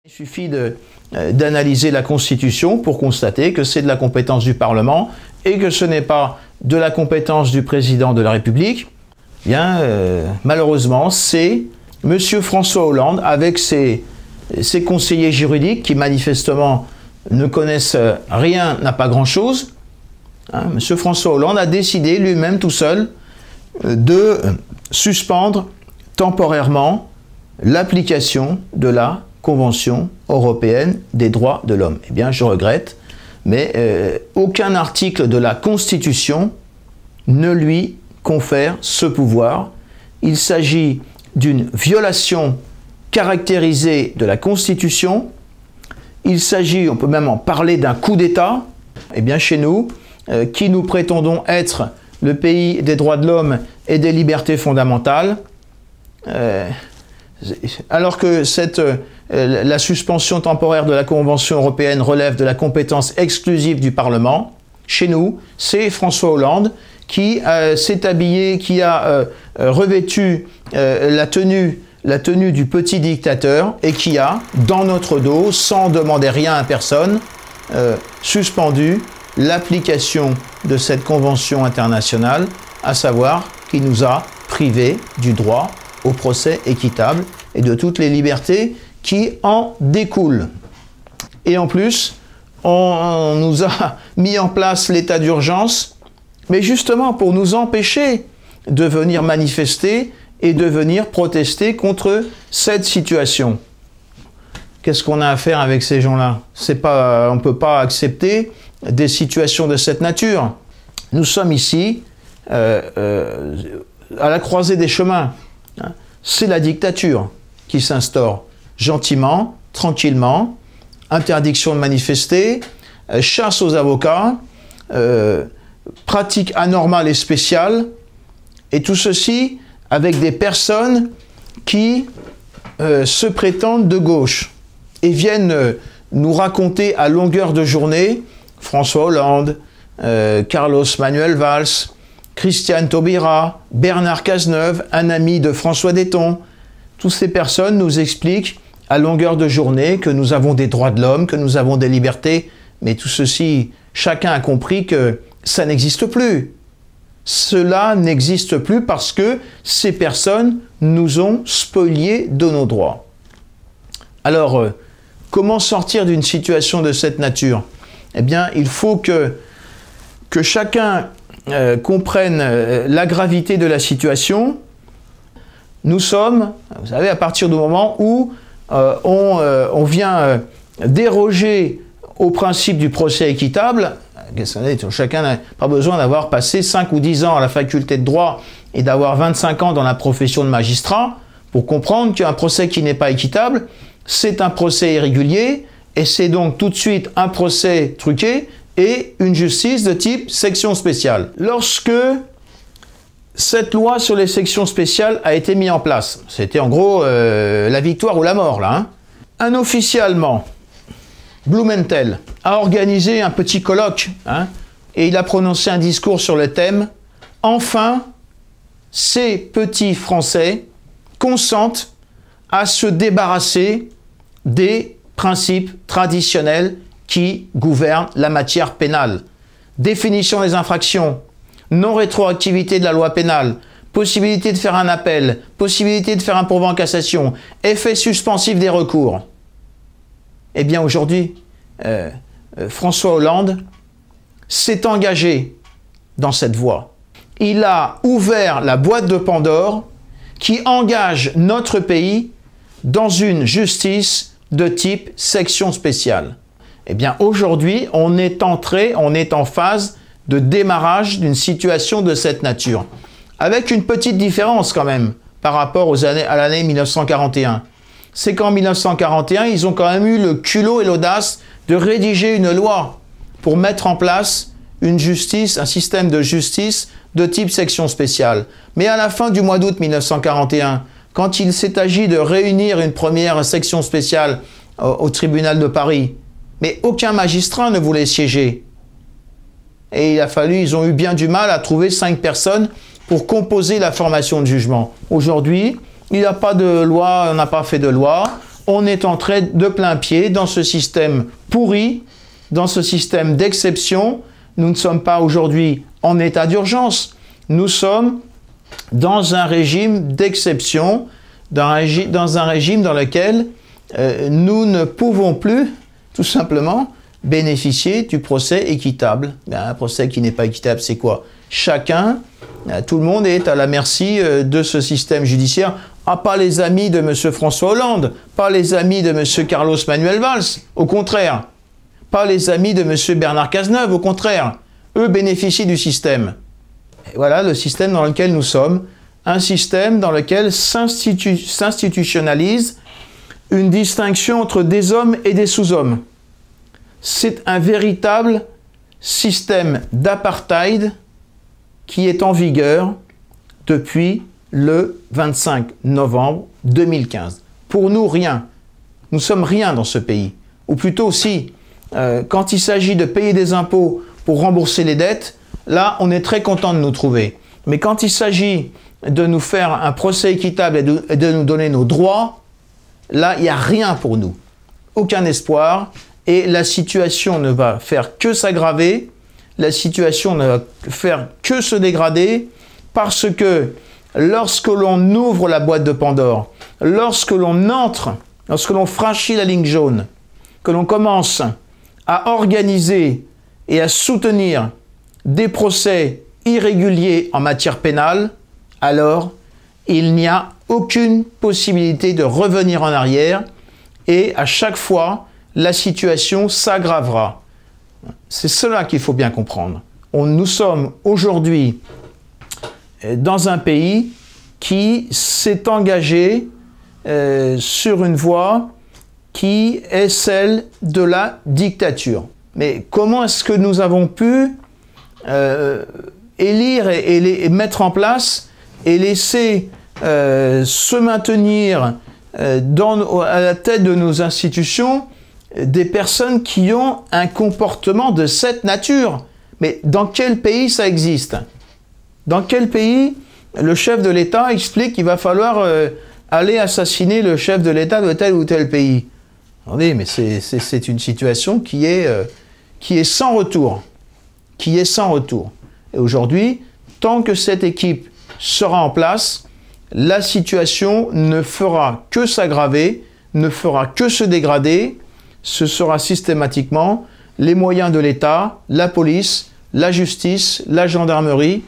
Il suffit d'analyser la Constitution pour constater que c'est de la compétence du Parlement et que ce n'est pas de la compétence du président de la République. Bien, malheureusement, c'est M. François Hollande avec ses conseillers juridiques qui manifestement ne connaissent rien, n'a pas grand-chose. M. François Hollande a décidé lui-même tout seul de suspendre temporairement l'application de la Convention européenne des droits de l'homme. Eh bien, je regrette, mais aucun article de la Constitution ne lui confère ce pouvoir. Il s'agit d'une violation caractérisée de la Constitution. Il s'agit, on peut même en parler, d'un coup d'État. Eh bien, chez nous, qui nous prétendons être le pays des droits de l'homme et des libertés fondamentales, alors que la suspension temporaire de la Convention européenne relève de la compétence exclusive du Parlement, chez nous, c'est François Hollande qui s'est habillé, qui a revêtu la tenue du petit dictateur et qui a, dans notre dos, sans demander rien à personne, suspendu l'application de cette convention internationale, à savoir qui nous a privés du droit au procès équitable et de toutes les libertés qui en découlent. Et en plus, on nous a mis en place l'état d'urgence, mais justement pour nous empêcher de venir manifester et de venir protester contre cette situation. Qu'est-ce qu'on a à faire avec ces gens-là? On ne peut pas accepter des situations de cette nature. Nous sommes ici à la croisée des chemins. C'est la dictature qui s'instaure gentiment, tranquillement, interdiction de manifester, chasse aux avocats, pratique anormale et spéciale, et tout ceci avec des personnes qui se prétendent de gauche et viennent nous raconter à longueur de journée François Hollande, Carlos Manuel Valls, Christiane Taubira, Bernard Cazeneuve, un ami de François Dayton. Toutes ces personnes nous expliquent à longueur de journée que nous avons des droits de l'homme, que nous avons des libertés, mais tout ceci, chacun a compris que ça n'existe plus. Cela n'existe plus parce que ces personnes nous ont spoliés de nos droits. Alors, comment sortir d'une situation de cette nature? Eh bien, il faut que chacun comprenne la gravité de la situation. Nous sommes, vous savez, à partir du moment où on vient déroger au principe du procès équitable, chacun n'a pas besoin d'avoir passé 5 ou 10 ans à la faculté de droit et d'avoir 25 ans dans la profession de magistrat pour comprendre qu'un procès qui n'est pas équitable, c'est un procès irrégulier et c'est donc tout de suite un procès truqué et une justice de type section spéciale. Lorsque cette loi sur les sections spéciales a été mise en place, c'était en gros la victoire ou la mort là. Un officier allemand, Blumenthal, a organisé un petit colloque et il a prononcé un discours sur le thème « Enfin, ces petits Français consentent à se débarrasser des principes traditionnels qui gouvernent la matière pénale. Définition des infractions, non-rétroactivité de la loi pénale, possibilité de faire un appel, possibilité de faire un pourvoi en cassation, effet suspensif des recours. » Eh bien aujourd'hui, François Hollande s'est engagé dans cette voie. Il a ouvert la boîte de Pandore qui engage notre pays dans une justice de type section spéciale. Eh bien aujourd'hui, on est en phase de démarrage d'une situation de cette nature. Avec une petite différence quand même par rapport à l'année 1941. C'est qu'en 1941, ils ont quand même eu le culot et l'audace de rédiger une loi pour mettre en place une justice, un système de justice de type section spéciale. Mais à la fin du mois d'août 1941, quand il s'est agi de réunir une première section spéciale au tribunal de Paris, mais aucun magistrat ne voulait siéger. Et ils ont eu bien du mal à trouver 5 personnes pour composer la formation de jugement. Aujourd'hui, il n'y a pas de loi, on n'a pas fait de loi, on est entré de plein pied dans ce système pourri, dans ce système d'exception. Nous ne sommes pas aujourd'hui en état d'urgence, nous sommes dans un régime d'exception, dans un régime dans lequel nous ne pouvons plus, tout simplement, bénéficier du procès équitable. Un procès qui n'est pas équitable, c'est quoi? Chacun, tout le monde est à la merci de ce système judiciaire. Ah, pas les amis de M. François Hollande, pas les amis de M. Carlos Manuel Valls, au contraire. Pas les amis de M. Bernard Cazeneuve, au contraire. Eux bénéficient du système. Et voilà le système dans lequel nous sommes, un système dans lequel s'institutionnalise une distinction entre des hommes et des sous-hommes. C'est un véritable système d'apartheid qui est en vigueur depuis le 25 novembre 2015. Pour nous, rien. Nous sommes rien dans ce pays. Ou plutôt, si, quand il s'agit de payer des impôts pour rembourser les dettes, là, on est très content de nous trouver. Mais quand il s'agit de nous faire un procès équitable et de nous donner nos droits, là, il n'y a rien pour nous. Aucun espoir. Et la situation ne va faire que s'aggraver. La situation ne va faire que se dégrader parce que lorsque l'on ouvre la boîte de Pandore, lorsque l'on entre, lorsque l'on franchit la ligne jaune, que l'on commence à organiser et à soutenir des procès irréguliers en matière pénale, alors il n'y a aucune possibilité de revenir en arrière et à chaque fois, la situation s'aggravera. C'est cela qu'il faut bien comprendre. Nous sommes aujourd'hui dans un pays qui s'est engagé sur une voie qui est celle de la dictature. Mais comment est-ce que nous avons pu élire et mettre en place et laisser se maintenir à la tête de nos institutions des personnes qui ont un comportement de cette nature? Mais dans quel pays ça existe? Dans quel pays le chef de l'État explique qu'il va falloir aller assassiner le chef de l'État de tel ou tel pays? Attendez, mais c'est une situation qui est sans retour. Qui est sans retour. Et aujourd'hui, tant que cette équipe sera en place, la situation ne fera que s'aggraver, ne fera que se dégrader. Ce sera systématiquement les moyens de l'État, la police, la justice, la gendarmerie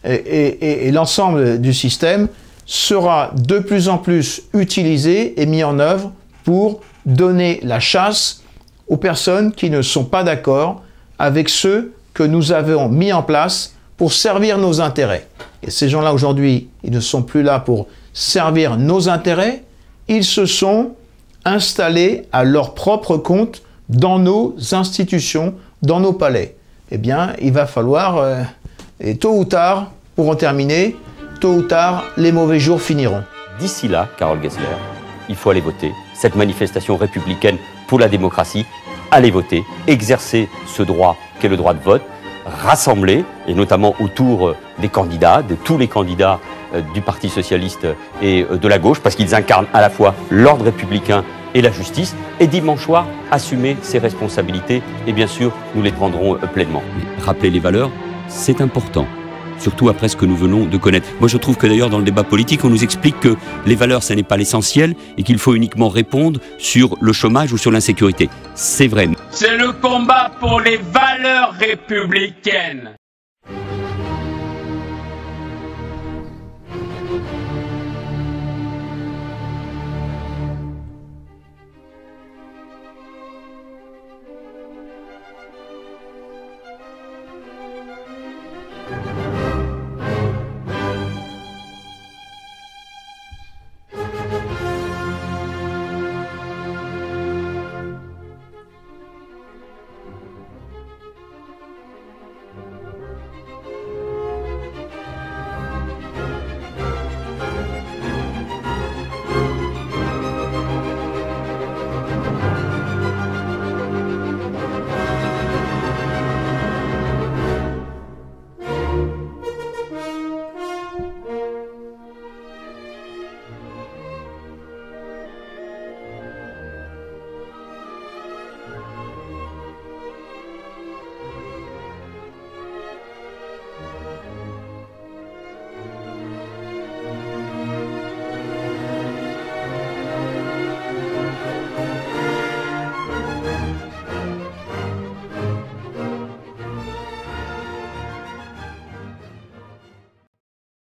et l'ensemble du système sera de plus en plus utilisé et mis en œuvre pour donner la chasse aux personnes qui ne sont pas d'accord avec ceux que nous avons mis en place pour servir nos intérêts. Et ces gens-là aujourd'hui, ils ne sont plus là pour servir nos intérêts, ils se sont installés à leur propre compte dans nos institutions, dans nos palais. Eh bien, il va falloir, et tôt ou tard, pour en terminer, tôt ou tard, les mauvais jours finiront. D'ici là, Carole Gessler, il faut aller voter. Cette manifestation républicaine pour la démocratie, allez voter, exercer ce droit qu'est le droit de vote, rassembler, et notamment autour des candidats, de tous les candidats du Parti socialiste et de la gauche, parce qu'ils incarnent à la fois l'ordre républicain et la justice, et dimanche soir, assumer ses responsabilités, et bien sûr, nous les prendrons pleinement. Rappeler les valeurs, c'est important, surtout après ce que nous venons de connaître. Moi, je trouve que d'ailleurs, dans le débat politique, on nous explique que les valeurs, ce n'est pas l'essentiel, et qu'il faut uniquement répondre sur le chômage ou sur l'insécurité. C'est vrai. C'est le combat pour les valeurs républicaines.